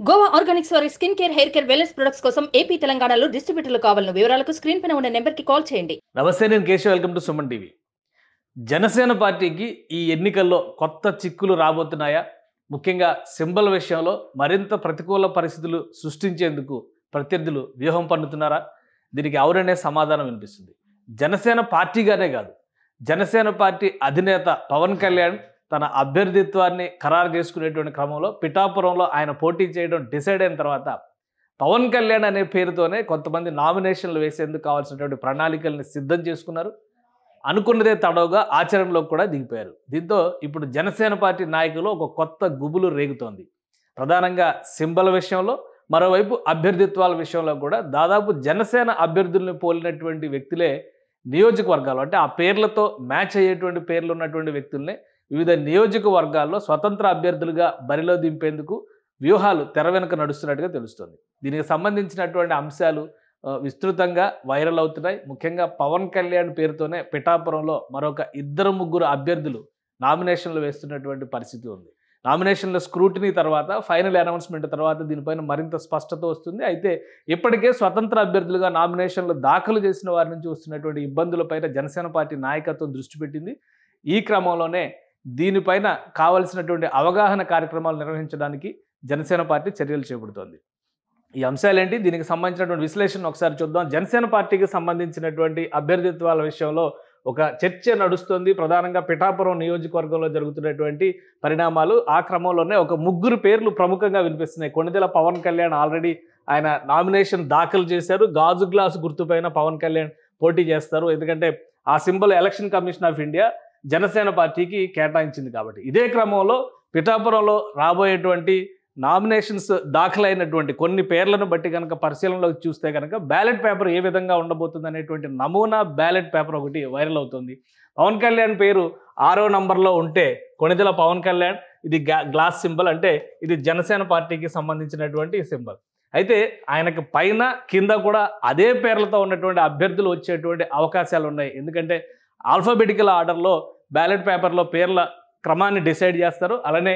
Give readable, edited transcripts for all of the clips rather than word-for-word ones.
Goa Organics వారి skin care, hair care, wellness products కోసం AP, తెలంగాణలో డిస్ట్రిబ్యూటర్లు కావాలను వివరాలకు స్క్రీన్ పైన ఉన్న నెంబర్కి కాల్ చేయండి. నమస్తే, నేను Keshav. Welcome to Suman TV. Janasena పార్టీకి ఈ ఎన్నికల్లో కొత్త చిక్కులు రాబోతున్నాయా? ముఖ్యంగా సింబల్ విషయంలో మరింత ప్రతికూల పరిస్థితులు సృష్టించేందుకు ప్రత్యర్థులు వ్యూహం పన్నుతున్నారా? దీనికి ఎవరనే సమాధానం వినిపిస్తుంది. జనసేన పార్టీగానే కాదు, జనసేన పార్టీ అధినేత పవన్ కళ్యాణ్ తన అభ్యర్థిత్వాన్ని ఖరారు చేసుకునేటువంటి క్రమంలో పిఠాపురంలో ఆయన పోటీ చేయడం డిసైడ్ అయిన తర్వాత పవన్ కళ్యాణ్ అనే పేరుతోనే కొంతమంది నామినేషన్లు వేసేందుకు కావాల్సినటువంటి ప్రణాళికల్ని సిద్ధం చేసుకున్నారు. అనుకున్నదే తడవుగా ఆచరణలో కూడా దిగిపోయారు. దీంతో ఇప్పుడు జనసేన పార్టీ నాయకులు ఒక కొత్త గుబులు రేగుతోంది. ప్రధానంగా సింబల్ విషయంలో, మరోవైపు అభ్యర్థిత్వాల విషయంలో కూడా దాదాపు జనసేన అభ్యర్థుల్ని పోలినటువంటి వ్యక్తులే నియోజకవర్గాలు, అంటే ఆ పేర్లతో మ్యాచ్ అయ్యేటువంటి పేర్లు ఉన్నటువంటి వ్యక్తుల్ని వివిధ నియోజకవర్గాల్లో స్వతంత్ర అభ్యర్థులుగా బరిలో దింపేందుకు వ్యూహాలు తెర వెనుక నడుస్తున్నట్టుగా తెలుస్తుంది. దీనికి సంబంధించినటువంటి అంశాలు విస్తృతంగా వైరల్ అవుతున్నాయి. ముఖ్యంగా పవన్ కళ్యాణ్ పేరుతోనే పిఠాపురంలో మరొక 2-3 అభ్యర్థులు నామినేషన్లు వేస్తున్నటువంటి పరిస్థితి ఉంది. నామినేషన్ల స్క్రూటినీ తర్వాత, ఫైనల్ అనౌన్స్మెంట్ తర్వాత దీనిపైన మరింత స్పష్టత వస్తుంది. అయితే ఇప్పటికే స్వతంత్ర అభ్యర్థులుగా నామినేషన్లు దాఖలు చేసిన వారి నుంచి వస్తున్నటువంటి ఇబ్బందులపైన జనసేన పార్టీ నాయకత్వం దృష్టి పెట్టింది. ఈ క్రమంలోనే దీనిపైన కావలసినటువంటి అవగాహన కార్యక్రమాలు నిర్వహించడానికి జనసేన పార్టీ చర్యలు చేపడుతోంది. ఈ అంశాలేంటి, దీనికి సంబంధించినటువంటి విశ్లేషణ ఒకసారి చూద్దాం. జనసేన పార్టీకి సంబంధించినటువంటి అభ్యర్థిత్వాల విషయంలో ఒక చర్చ నడుస్తుంది. ప్రధానంగా పిఠాపురం నియోజకవర్గంలో జరుగుతున్నటువంటి పరిణామాలు, ఆ క్రమంలోనే ఒక 3 పేర్లు ప్రముఖంగా వినిపిస్తున్నాయి. కొణిదెల పవన్ కళ్యాణ్ ఆల్రెడీ ఆయన నామినేషన్ దాఖలు చేశారు. గాజు గ్లాసు గుర్తుపైన పవన్ కళ్యాణ్ పోటీ చేస్తారు. ఎందుకంటే ఆ symbol election commission of India Janasena పార్టీకి కేటాయించింది కాబట్టి. ఇదే క్రమంలో పిఠాపురంలో రాబోయేటువంటి నామినేషన్స్ దాఖలైనటువంటి కొన్ని పేర్లను బట్టి కనుక పరిశీలనలోకి చూస్తే కనుక బ్యాలెట్ పేపర్ ఏ విధంగా ఉండబోతుంది అనేటువంటి నమూనా బ్యాలెట్ పేపర్ ఒకటి వైరల్ అవుతుంది. పవన్ కళ్యాణ్ పేరు 6వ నంబర్లో ఉంటే కొణిదెల పవన్ కళ్యాణ్, ఇది గ్లాస్ సింబల్, అంటే ఇది జనసేన పార్టీకి సంబంధించినటువంటి సింబల్. అయితే ఆయనకు పైన కింద కూడా అదే పేర్లతో ఉన్నటువంటి అభ్యర్థులు వచ్చేటువంటి అవకాశాలు ఉన్నాయి. ఎందుకంటే ఆల్ఫాబెటికల్ ఆర్డర్లో బ్యాలెట్ పేపర్లో పేర్ల క్రమాన్ని డిసైడ్ చేస్తారు. అలానే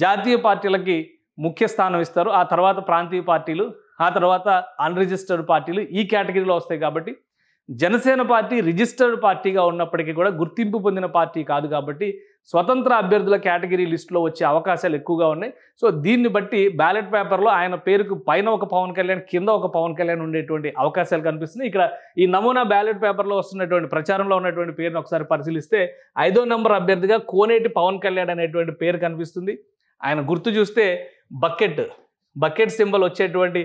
జాతీయ పార్టీలకి ముఖ్య స్థానం ఇస్తారు. ఆ తర్వాత ప్రాంతీయ పార్టీలు, ఆ తర్వాత అన్రిజిస్టర్డ్ పార్టీలు ఈ కేటగిరీలో వస్తాయి. కాబట్టి జనసేన పార్టీ రిజిస్టర్డ్ పార్టీగా ఉన్నప్పటికీ కూడా గుర్తింపు పొందిన పార్టీ కాదు కాబట్టి స్వతంత్ర అభ్యర్థుల కేటగిరీ లిస్టులో వచ్చే అవకాశాలు ఎక్కువగా ఉన్నాయి. సో దీన్ని బట్టి బ్యాలెట్ పేపర్లో ఆయన పేరుకు పైన ఒక పవన్ కళ్యాణ్, కింద ఒక పవన్ కళ్యాణ్ ఉండేటువంటి అవకాశాలు కనిపిస్తున్నాయి. ఇక్కడ ఈ నమూనా బ్యాలెట్ పేపర్లో వస్తున్నటువంటి ప్రచారంలో ఉన్నటువంటి పేరును ఒకసారి పరిశీలిస్తే 5వ నంబర్ అభ్యర్థిగా కోనేటి పవన్ కళ్యాణ్ అనేటువంటి పేరు కనిపిస్తుంది. ఆయన గుర్తు చూస్తే బకెట్ సింబల్ వచ్చేటువంటి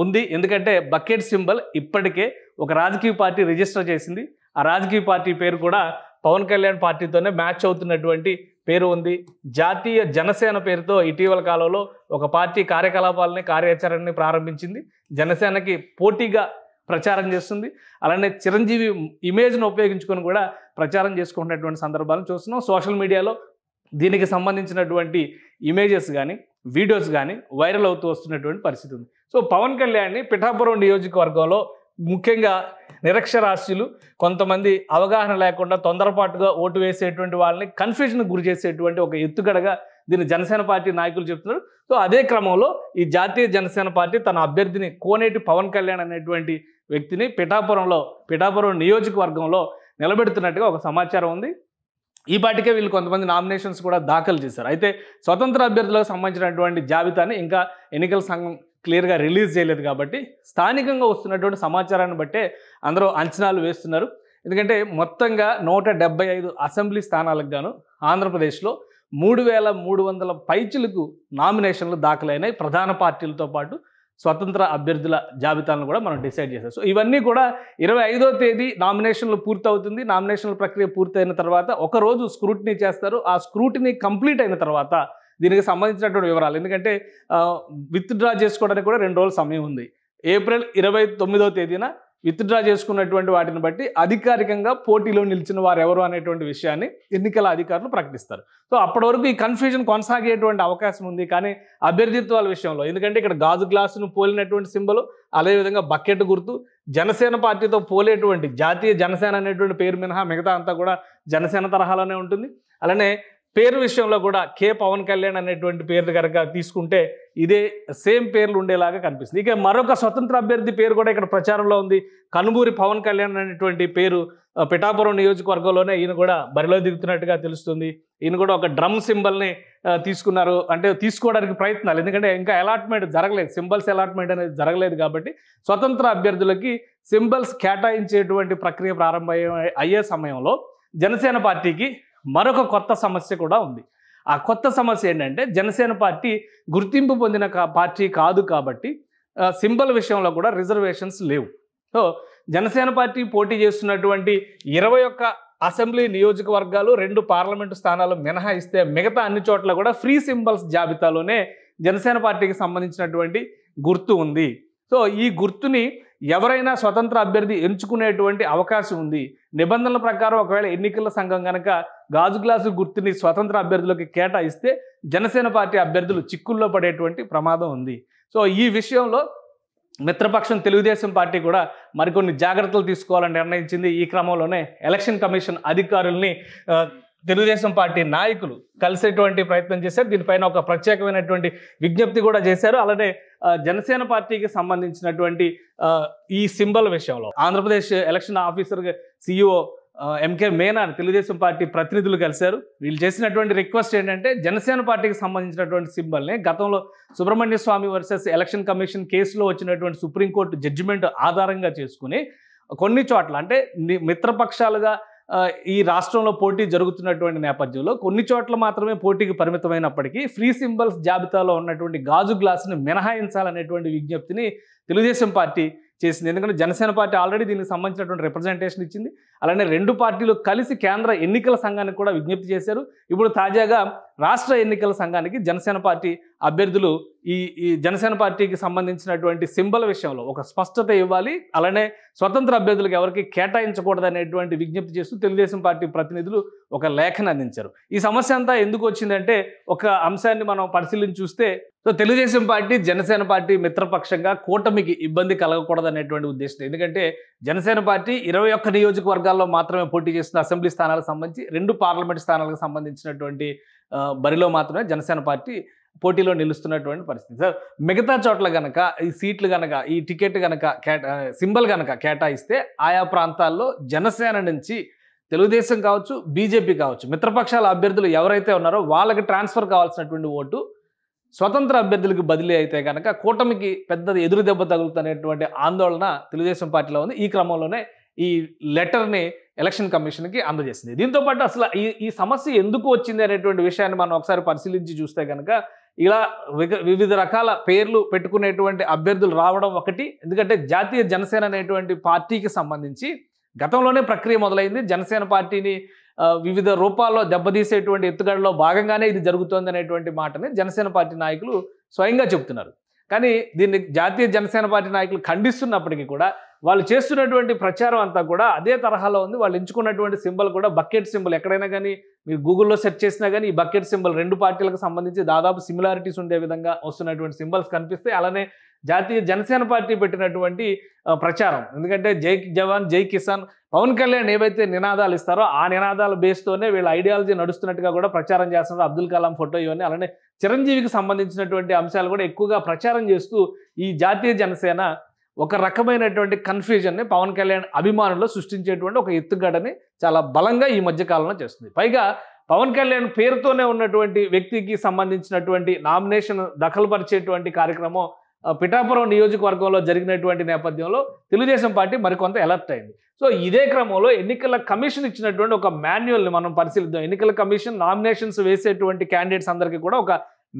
ఉంది. ఎందుకంటే బకెట్ సింబల్ ఇప్పటికే ఒక రాజకీయ పార్టీ రిజిస్టర్ చేసింది. ఆ రాజకీయ పార్టీ పేరు కూడా పవన్ కళ్యాణ్ పార్టీతోనే మ్యాచ్ అవుతున్నటువంటి పేరు ఉంది. జాతీయ జనసేన పేరుతో ఇటీవల కాలంలో ఒక పార్టీ కార్యాచరణని ప్రారంభించింది. జనసేనకి పోటీగా ప్రచారం చేస్తుంది. అలానే చిరంజీవి ఇమేజ్ను ఉపయోగించుకొని కూడా ప్రచారం చేసుకున్నటువంటి సందర్భాలను చూస్తున్నాం. సోషల్ మీడియాలో దీనికి సంబంధించినటువంటి ఇమేజెస్ కానీ, వీడియోస్ కానీ వైరల్ అవుతూ వస్తున్నటువంటి పరిస్థితి ఉంది. సో పవన్ కళ్యాణ్ని పిఠాపురం నియోజకవర్గంలో ముఖ్యంగా నిరక్షరాస్యులు, కొంతమంది అవగాహన లేకుండా తొందరపాటుగా ఓటు వేసేటువంటి వాళ్ళని కన్ఫ్యూజన్కి గురి చేసేటువంటి ఒక ఎత్తుగడగా దీన్ని జనసేన పార్టీ నాయకులు చెప్తున్నారు. సో అదే క్రమంలో ఈ జాతీయ జనసేన పార్టీ తన అభ్యర్థిని కోనేటి పవన్ కళ్యాణ్ అనేటువంటి వ్యక్తిని పిఠాపురం నియోజకవర్గంలో నిలబెడుతున్నట్టుగా ఒక సమాచారం ఉంది. ఈ పార్టీకే వీళ్ళు కొంతమంది నామినేషన్స్ కూడా దాఖలు చేశారు. అయితే స్వతంత్ర అభ్యర్థులకు సంబంధించినటువంటి జాబితాని ఇంకా ఎన్నికల సంఘం క్లియర్గా రిలీజ్ చేయలేదు కాబట్టి స్థానికంగా వస్తున్నటువంటి సమాచారాన్ని బట్టే అందరూ అంచనాలు వేస్తున్నారు. ఎందుకంటే మొత్తంగా 175 అసెంబ్లీ స్థానాలకు గాను ఆంధ్రప్రదేశ్లో 3300 పైచిలకు నామినేషన్లు దాఖలైనాయి. ప్రధాన పార్టీలతో పాటు స్వతంత్ర అభ్యర్థుల జాబితాలను కూడా మనం డిసైడ్ చేశాం. సో ఇవన్నీ కూడా 25వ తేదీ నామినేషన్లు పూర్తవుతుంది. నామినేషన్ల ప్రక్రియ పూర్తయిన తర్వాత ఒకరోజు స్క్రూటినీ చేస్తారు. ఆ స్క్రూటినీ కంప్లీట్ అయిన తర్వాత దీనికి సంబంధించినటువంటి వివరాలు, ఎందుకంటే విత్డ్రా చేసుకోవడానికి కూడా 2 రోజుల సమయం ఉంది. ఏప్రిల్ 29వ తేదీన విత్డ్రా చేసుకున్నటువంటి వాటిని బట్టి అధికారికంగా పోటీలో నిలిచిన వారు ఎవరు అనేటువంటి విషయాన్ని ఎన్నికల అధికారులు ప్రకటిస్తారు. సో అప్పటి వరకు ఈ కన్ఫ్యూజన్ కొనసాగేటువంటి అవకాశం ఉంది. కానీ అభ్యర్థిత్వాల విషయంలో, ఎందుకంటే ఇక్కడ గాజు గ్లాసును పోలినటువంటి సింబలు, అదేవిధంగా బకెట్ గుర్తు, జనసేన పార్టీతో పోలేటువంటి జాతీయ జనసేన అనేటువంటి పేరు మినహా మిగతా అంతా కూడా జనసేన తరహాలోనే ఉంటుంది. అలానే పేరు విషయంలో కూడా కే పవన్ కళ్యాణ్ అనేటువంటి పేర్లు కనుక తీసుకుంటే ఇదే సేమ్ పేర్లు ఉండేలాగా కనిపిస్తుంది. ఇక మరొక స్వతంత్ర అభ్యర్థి పేరు కూడా ఇక్కడ ప్రచారంలో ఉంది. కనుమూరి పవన్ కళ్యాణ్ అనేటువంటి పేరు పిఠాపురం నియోజకవర్గంలోనే ఈయన కూడా బరిలో దిగుతున్నట్టుగా తెలుస్తుంది. ఈయన కూడా ఒక డ్రమ్ సింబల్ని తీసుకున్నారు, అంటే తీసుకోవడానికి ప్రయత్నాలు, ఎందుకంటే ఇంకా అలాట్మెంట్ జరగలేదు, సింబల్స్ అలాట్మెంట్ అనేది జరగలేదు కాబట్టి స్వతంత్ర అభ్యర్థులకి సింబల్స్ కేటాయించేటువంటి ప్రక్రియ ప్రారంభం అయ్యే సమయంలో జనసేన పార్టీకి మరొక కొత్త సమస్య కూడా ఉంది. ఆ కొత్త సమస్య ఏంటంటే జనసేన పార్టీ గుర్తింపు పొందిన పార్టీ కాదు కాబట్టి సింబల్ విషయంలో కూడా రిజర్వేషన్స్ లేవు. సో జనసేన పార్టీ పోటీ చేస్తున్నటువంటి 21 అసెంబ్లీ నియోజకవర్గాలు 2 పార్లమెంటు స్థానాలు మినహాయిస్తే మిగతా అన్ని చోట్ల కూడా ఫ్రీ సింబల్స్ జాబితాలోనే జనసేన పార్టీకి సంబంధించినటువంటి గుర్తు ఉంది. సో ఈ గుర్తుని ఎవరైనా స్వతంత్ర అభ్యర్థి ఎంచుకునేటువంటి అవకాశం ఉంది. నిబంధనల ప్రకారం ఒకవేళ ఎన్నికల సంఘం కనుక గాజు గ్లాసు గుర్తుని స్వతంత్ర అభ్యర్థులకు కేటాయిస్తే జనసేన పార్టీ అభ్యర్థులు చిక్కుల్లో పడేటువంటి ప్రమాదం ఉంది. సో ఈ విషయంలో మిత్రపక్షం తెలుగుదేశం పార్టీ కూడా మరికొన్ని జాగ్రత్తలు తీసుకోవాలని నిర్ణయించింది. ఈ క్రమంలోనే ఎలక్షన్ కమిషన్ అధికారుల్ని తెలుగుదేశం పార్టీ నాయకులు కలిసేటువంటి ప్రయత్నం చేశారు. దీనిపైన ఒక ప్రత్యేకమైనటువంటి విజ్ఞప్తి కూడా చేశారు. అలానే జనసేన పార్టీకి సంబంధించినటువంటి ఈ సింబల్ విషయంలో Andhra Pradesh election officer CEO MK Meena Telugu Desam party ప్రతినిధులు కలిశారు. వీళ్ళు చేసినటువంటి రిక్వెస్ట్ ఏంటంటే జనసేన పార్టీకి సంబంధించినటువంటి సింబల్ని గతంలో సుబ్రహ్మణ్య స్వామి వర్సెస్ ఎలక్షన్ కమిషన్ కేసులో వచ్చినటువంటి సుప్రీంకోర్టు జడ్జిమెంట్ ఆధారంగా చేసుకుని కొన్ని చోట్ల, అంటే మిత్రపక్షాలుగా ఈ రాష్ట్రంలో పోటీ జరుగుతున్నటువంటి నేపథ్యంలో కొన్ని చోట్ల మాత్రమే పోటీకి పరిమితమైనప్పటికీ ఫ్రీ సింబల్స్ జాబితాలో ఉన్నటువంటి గాజు గ్లాసుని మినహాయించాలనేటువంటి విజ్ఞప్తిని తెలుగుదేశం పార్టీ చేసింది. ఎందుకంటే జనసేన పార్టీ ఆల్రెడీ దీనికి సంబంధించినటువంటి రిప్రజెంటేషన్ ఇచ్చింది. అలానే 2 పార్టీలు కలిసి కేంద్ర ఎన్నికల సంఘానికి కూడా విజ్ఞప్తి చేశారు. ఇప్పుడు తాజాగా రాష్ట్ర ఎన్నికల సంఘానికి జనసేన పార్టీ అభ్యర్థులు ఈ జనసేన పార్టీకి సంబంధించినటువంటి సింబల్ విషయంలో ఒక స్పష్టత ఇవ్వాలి, అలానే స్వతంత్ర అభ్యర్థులకు ఎవరికి కేటాయించకూడదు అనేటువంటి విజ్ఞప్తి చేస్తూ తెలుగుదేశం పార్టీ ప్రతినిధులు ఒక లేఖను అందించారు. ఈ సమస్య అంతా ఎందుకు వచ్చిందంటే ఒక అంశాన్ని మనం పరిశీలించి చూస్తే, so Telugu Desam party Jana Sena party మిత్రపక్షంగా కూటమికి ఇబ్బంది కలగకూడదు అనేటువంటి ఉద్దేశం. ఎందుకంటే జనసేన పార్టీ 21 నియోజకవర్గాల్లో మాత్రమే పోటీ చేస్తున్న అసెంబ్లీ స్థానాలకు సంబంధించి 2 పార్లమెంట్ స్థానాలకు సంబంధించినటువంటి బరిలో మాత్రమే జనసేన పార్టీ పోటీలో నిలుస్తున్నటువంటి పరిస్థితి. సార్ మిగతా చోట్ల కనుక ఈ సీట్లు కనుక ఈ టికెట్ కనుక సింబల్ కనుక కేటాయిస్తే ఆయా ప్రాంతాల్లో జనసేన నుంచి తెలుగుదేశం కావచ్చు, బీజేపీ కావచ్చు, మిత్రపక్షాల అభ్యర్థులు ఎవరైతే ఉన్నారో వాళ్ళకి ట్రాన్స్ఫర్ కావాల్సినటువంటి ఓటు స్వతంత్ర అభ్యర్థులకు బదిలీ అయితే కనుక కూటమికి పెద్ద ఎదురు దెబ్బ తగులుతున్నటువంటి ఆందోళన తెలుగుదేశం పార్టీలో ఉంది. ఈ క్రమంలోనే ఈ లెటర్ని ఎలక్షన్ కమిషన్కి అందజేసింది. దీంతో పాటు అసలు ఈ సమస్య ఎందుకు వచ్చింది అనేటువంటి విషయాన్ని మనం ఒకసారి పరిశీలించి చూస్తే కనుక ఇలా వివిధ రకాల పేర్లు పెట్టుకునేటువంటి అభ్యర్థులు రావడం ఒకటి. ఎందుకంటే జాతీయ జనసేన అనేటువంటి పార్టీకి సంబంధించి గతంలోనే ప్రక్రియ మొదలైంది. జనసేన పార్టీని వివిధ రూపాల్లో దెబ్బతీసేటువంటి ఎత్తుగడలో భాగంగానే ఇది జరుగుతోంది అనేటువంటి మాటని జనసేన పార్టీ నాయకులు స్వయంగా చెబుతున్నారు. కానీ దీన్ని జాతీయ జనసేన పార్టీ నాయకులు ఖండిస్తున్నప్పటికీ కూడా వాళ్ళు చేస్తున్నటువంటి ప్రచారం అంతా కూడా అదే తరహాలో ఉంది. వాళ్ళు ఎంచుకున్నటువంటి సింబల్ కూడా బకెట్ సింబల్. ఎక్కడైనా కానీ మీరు గూగుల్లో సెర్చ్ చేసినా కానీ ఈ బకెట్ సింబల్ 2 పార్టీలకు సంబంధించి దాదాపు సిమిలారిటీస్ ఉండే విధంగా వస్తున్నటువంటి సింబల్స్ కనిపిస్తాయి. అలానే జాతీయ జనసేన పార్టీ పెట్టినటువంటి ప్రచారం, ఎందుకంటే జై జవాన్ జై కిసాన్ పవన్ కళ్యాణ్ ఏవైతే నినాదాలు ఇస్తారో ఆ నినాదాల బేస్తోనే వీళ్ళ ఐడియాలజీ నడుస్తున్నట్టుగా కూడా ప్రచారం చేస్తున్నారు. అబ్దుల్ కలాం ఫోటో ఇవన్నీ, అలానే చిరంజీవికి సంబంధించినటువంటి అంశాలు కూడా ఎక్కువగా ప్రచారం చేస్తూ ఈ జాతీయ జనసేన ఒక రకమైనటువంటి కన్ఫ్యూజన్ని పవన్ కళ్యాణ్ అభిమానుల్లో సృష్టించేటువంటి ఒక ఎత్తుగడని చాలా బలంగా ఈ మధ్య కాలంలో చేస్తుంది. పైగా పవన్ కళ్యాణ్ పేరుతోనే ఉన్నటువంటి వ్యక్తికి సంబంధించినటువంటి నామినేషన్ దఖలుపరిచేటువంటి కార్యక్రమం పిఠాపురం నియోజకవర్గంలో జరిగినటువంటి నేపథ్యంలో తెలుగుదేశం పార్టీ మరికొంత అలర్ట్ అయింది. సో ఇదే క్రమంలో ఎన్నికల కమిషన్ ఇచ్చినటువంటి ఒక మాన్యువల్ని మనం పరిశీలిద్దాం. ఎన్నికల కమిషన్ నామినేషన్స్ వేసేటువంటి క్యాండిడేట్స్ అందరికీ కూడా ఒక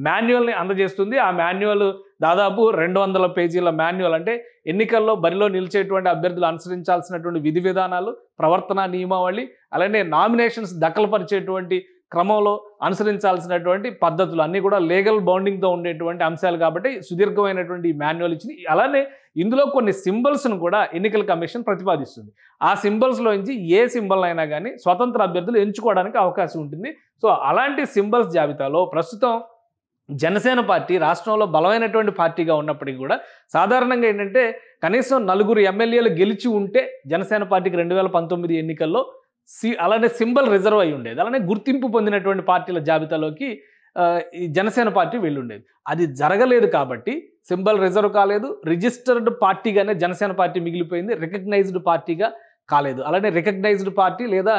మాన్యువల్ని అందజేస్తుంది. ఆ మాన్యువల్ దాదాపు 200 పేజీల మాన్యువల్. అంటే ఎన్నికల్లో బరిలో నిలిచేటువంటి అభ్యర్థులు అనుసరించాల్సినటువంటి విధి విధానాలు, ప్రవర్తన నియమావళి, అలానే నామినేషన్స్ దఖలుపరిచేటువంటి క్రమంలో అనుసరించాల్సినటువంటి పద్ధతులు అన్నీ కూడా లీగల్ బౌండింగ్తో ఉండేటువంటి అంశాలు కాబట్టి సుదీర్ఘమైనటువంటి ఈ మాన్యువల్ ఇచ్చింది. అలానే ఇందులో కొన్ని సింబల్స్ను కూడా ఎన్నికల కమిషన్ ప్రతిపాదిస్తుంది. ఆ సింబల్స్లో నుంచి ఏ సింబల్ అయినా కానీ స్వతంత్ర అభ్యర్థులు ఎంచుకోవడానికి అవకాశం ఉంటుంది. సో అలాంటి సింబల్స్ జాబితాలో ప్రస్తుతం జనసేన పార్టీ రాష్ట్రంలో బలమైనటువంటి పార్టీగా ఉన్నప్పటికీ కూడా సాధారణంగా ఏంటంటే కనీసం 4 ఎమ్మెల్యేలు గెలిచి ఉంటే జనసేన పార్టీకి 2019 ఎన్నికల్లో అలానే సింబల్ రిజర్వ్ అయి ఉండేది. అలానే గుర్తింపు పొందినటువంటి పార్టీల జాబితాలోకి ఈ జనసేన పార్టీ వెళ్ళుండేది. అది జరగలేదు కాబట్టి సింబల్ రిజర్వ్ కాలేదు. రిజిస్టర్డ్ పార్టీగానే జనసేన పార్టీ మిగిలిపోయింది. రికగ్నైజ్డ్ పార్టీగా కాలేదు. అలానే రికగ్నైజ్డ్ పార్టీ లేదా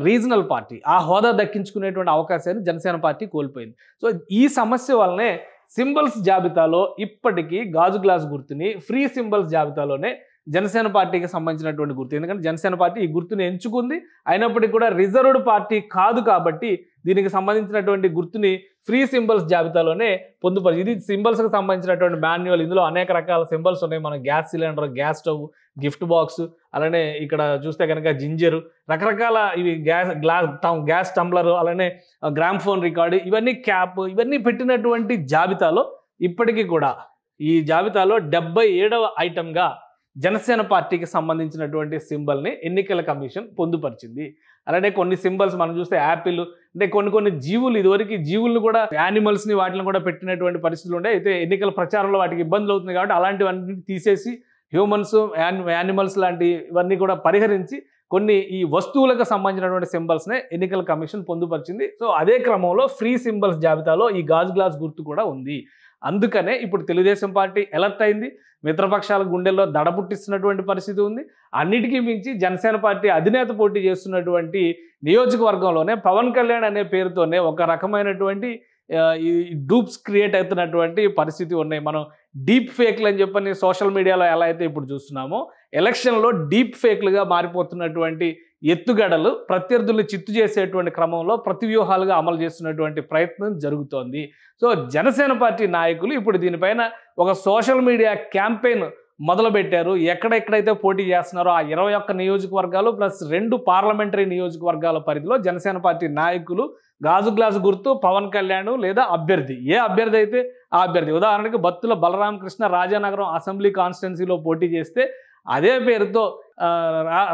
రీజనల్ పార్టీ ఆ హోదా దక్కించుకునేటువంటి అవకాశాన్ని జనసేన పార్టీ కోల్పోయింది. సో ఈ సమస్య వల్లనే సింబల్స్ జాబితాలో ఇప్పటికీ గాజు గ్లాస్ గుర్తుని ఫ్రీ సింబల్స్ జాబితాలోనే జనసేన పార్టీకి సంబంధించినటువంటి గుర్తు. ఎందుకంటే జనసేన పార్టీ ఈ గుర్తుని ఎంచుకుంది. అయినప్పటికీ కూడా రిజర్వ్డ్ పార్టీ కాదు కాబట్టి దీనికి సంబంధించినటువంటి గుర్తుని ఫ్రీ సింబల్స్ జాబితాలోనే పొందుపరిచి, ఇది సింబల్స్కి సంబంధించినటువంటి మాన్యువల్. ఇందులో అనేక రకాల సింబల్స్ ఉన్నాయి. మన gas cylinder, gas stove, gift box, అలానే ఇక్కడ చూస్తే కనుక జింజరు, రకరకాల ఇవి గ్యాస్ టంబ్లర్, అలానే గ్రామ్ ఫోన్ రికార్డు, ఇవన్నీ క్యాప్, ఇవన్నీ పెట్టినటువంటి జాబితాలో ఇప్పటికీ కూడా ఈ జాబితాలో 77వ ఐటమ్గా జనసేన పార్టీకి సంబంధించినటువంటి సింబల్ని ఎన్నికల కమిషన్ పొందుపరిచింది. అలానే కొన్ని సింబల్స్ మనం చూస్తే యాపిల్, అంటే కొన్ని జీవులు, ఇదివరకు జీవులను కూడా యానిమల్స్ని వాటిని కూడా పెట్టినటువంటి పరిస్థితులు ఉండే. అయితే ఎన్నికల ప్రచారంలో వాటికి ఇబ్బందులు అవుతుంది కాబట్టి అలాంటివన్నీ తీసేసి హ్యూమన్స్, యానిమల్స్ లాంటి ఇవన్నీ కూడా పరిహరించి కొన్ని ఈ వస్తువులకు సంబంధించినటువంటి సింబల్స్నే ఎన్నికల కమిషన్ పొందుపరిచింది. సో అదే క్రమంలో ఫ్రీ సింబల్స్ జాబితాలో ఈ గాజు గ్లాస్ గుర్తు కూడా ఉంది. అందుకనే ఇప్పుడు తెలుగుదేశం పార్టీ ఎలర్ట్ అయింది. మిత్రపక్షాల గుండెల్లో దడపుట్టిస్తున్నటువంటి పరిస్థితి ఉంది. అన్నిటికీ మించి జనసేన పార్టీ అధినేత పోటీ చేస్తున్నటువంటి నియోజకవర్గంలోనే పవన్ కళ్యాణ్ అనే పేరుతోనే ఒక రకమైనటువంటి ఈ డూప్స్ క్రియేట్ అవుతున్నటువంటి పరిస్థితి ఉన్నాయి. మనం డీప్ ఫేక్లు అని చెప్పని సోషల్ మీడియాలో ఎలా అయితే ఇప్పుడు చూస్తున్నామో, ఎలక్షన్లో డీప్ ఫేక్లుగా మారిపోతున్నటువంటి ఎత్తుగడలు ప్రత్యర్థుల్ని చిత్తు చేసేటువంటి క్రమంలో ప్రతివ్యూహాలుగా అమలు చేస్తున్నటువంటి ప్రయత్నం జరుగుతోంది. సో జనసేన పార్టీ నాయకులు ఇప్పుడు దీనిపైన ఒక సోషల్ మీడియా క్యాంపెయిన్ మొదలుపెట్టారు. ఎక్కడెక్కడైతే పోటీ చేస్తున్నారో ఆ 21 నియోజకవర్గాలు ప్లస్ 2 పార్లమెంటరీ నియోజకవర్గాల పరిధిలో జనసేన పార్టీ నాయకులు గాజు గ్లాసు గుర్తు పవన్ కళ్యాణ్ లేదా అభ్యర్థి, ఏ అభ్యర్థి అయితే ఆ అభ్యర్థి. ఉదాహరణకు బత్తుల బలరామకృష్ణ రాజానగరం అసెంబ్లీ కాన్స్టిట్యున్సీలో పోటీ చేస్తే అదే పేరుతో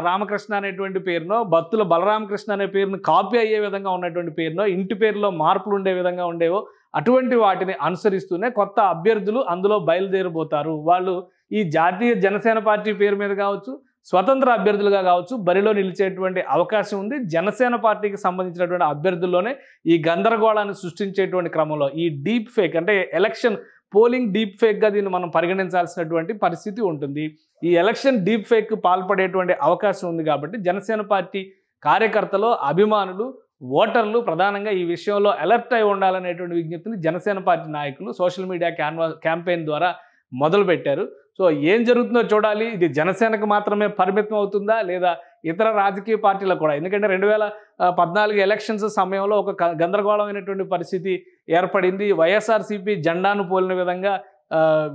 రామకృష్ణ అనేటువంటి పేరునో, బత్తుల బలరామకృష్ణ అనే పేరును కాపీ అయ్యే విధంగా ఉన్నటువంటి పేరునో, ఇంటి పేరులో మార్పులు ఉండే విధంగా ఉండేవో అటువంటి వాటిని అనుసరిస్తూనే కొత్త అభ్యర్థులు అందులో బయలుదేరబోతారు. వాళ్ళు ఈ జాతీయ జనసేన పార్టీ పేరు మీద కావచ్చు, స్వతంత్ర అభ్యర్థులుగా కావచ్చు బరిలో నిలిచేటువంటి అవకాశం ఉంది. జనసేన పార్టీకి సంబంధించినటువంటి అభ్యర్థుల్లోనే ఈ గందరగోళాన్ని సృష్టించేటువంటి క్రమంలో ఈ డీప్ ఫేక్, అంటే ఎలక్షన్ పోలింగ్ డీప్ ఫేక్గా దీన్ని మనం పరిగణించాల్సినటువంటి పరిస్థితి ఉంటుంది. ఈ ఎలక్షన్ డీప్ ఫేక్ పాల్పడేటువంటి అవకాశం ఉంది కాబట్టి జనసేన పార్టీ కార్యకర్తలు, అభిమానులు, ఓటర్లు ప్రధానంగా ఈ విషయంలో అలర్ట్ అయి ఉండాలనేటువంటి విజ్ఞప్తిని జనసేన పార్టీ నాయకులు సోషల్ మీడియా క్యాంపెయిన్ ద్వారా మొదలుపెట్టారు. సో ఏం జరుగుతుందో చూడాలి. ఇది జనసేనకు మాత్రమే పరిమితం అవుతుందా లేదా ఇతర రాజకీయ పార్టీలకు కూడా? ఎందుకంటే 2014 ఎలక్షన్స్ సమయంలో ఒక గందరగోళమైనటువంటి పరిస్థితి ఏర్పడింది. వైఎస్ఆర్సీపీ జెండాను పోలిన విధంగా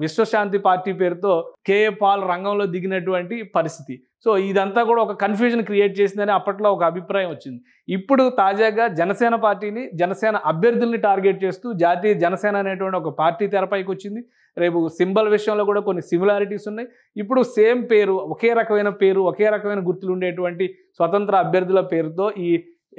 విశ్వశాంతి పార్టీ పేరుతో కేఏ పాల్ రంగంలో దిగినటువంటి పరిస్థితి. సో ఇదంతా కూడా ఒక కన్ఫ్యూజన్ క్రియేట్ చేసిందని అప్పట్లో ఒక అభిప్రాయం వచ్చింది. ఇప్పుడు తాజాగా జనసేన పార్టీని, జనసేన అభ్యర్థుల్ని టార్గెట్ చేస్తూ జాతీయ జనసేన అనేటువంటి ఒక పార్టీ తెరపైకి వచ్చింది. రేపు సింబల్ విషయంలో కూడా కొన్ని సిమిలారిటీస్ ఉన్నాయి. ఇప్పుడు సేమ్ పేరు, ఒకే రకమైన పేరు, ఒకే రకమైన గుర్తులు ఉండేటువంటి స్వతంత్ర అభ్యర్థుల పేరుతో ఈ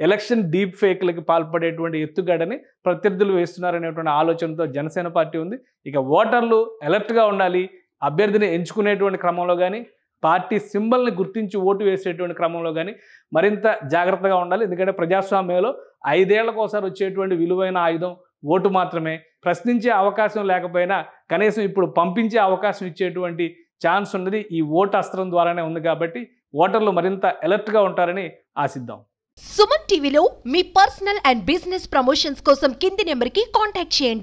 ఎలక్షన్ డీప్ ఫేక్లకి పాల్పడేటువంటి ఎత్తుగడని ప్రత్యర్థులు వేస్తున్నారనేటువంటి ఆలోచనతో జనసేన పార్టీ ఉంది. ఇక ఓటర్లు అలర్ట్గా ఉండాలి. అభ్యర్థిని ఎంచుకునేటువంటి క్రమంలో కానీ, పార్టీ సింబల్ని గుర్తించి ఓటు వేసేటువంటి క్రమంలో కానీ మరింత జాగ్రత్తగా ఉండాలి. ఎందుకంటే ప్రజాస్వామ్యంలో 5 ఏళ్లకోసారి వచ్చేటువంటి విలువైన ఆయుధం ఓటు మాత్రమే. ప్రశ్నించే అవకాశం లేకపోయినా కనీసం ఇప్పుడు పంపించే అవకాశం ఇచ్చేటువంటి ఛాన్స్ ఉన్నది ఈ ఓటు అస్త్రం ద్వారానే ఉంది. కాబట్టి ఓటర్లు మరింత అలర్ట్గా ఉంటారని ఆశిద్దాం. సుమన్ టీవీలో మీ పర్సనల్ అండ్ బిజినెస్ ప్రమోషన్స్ కోసం కింది నెంబర్కి కాంటాక్ట్ చేయండి.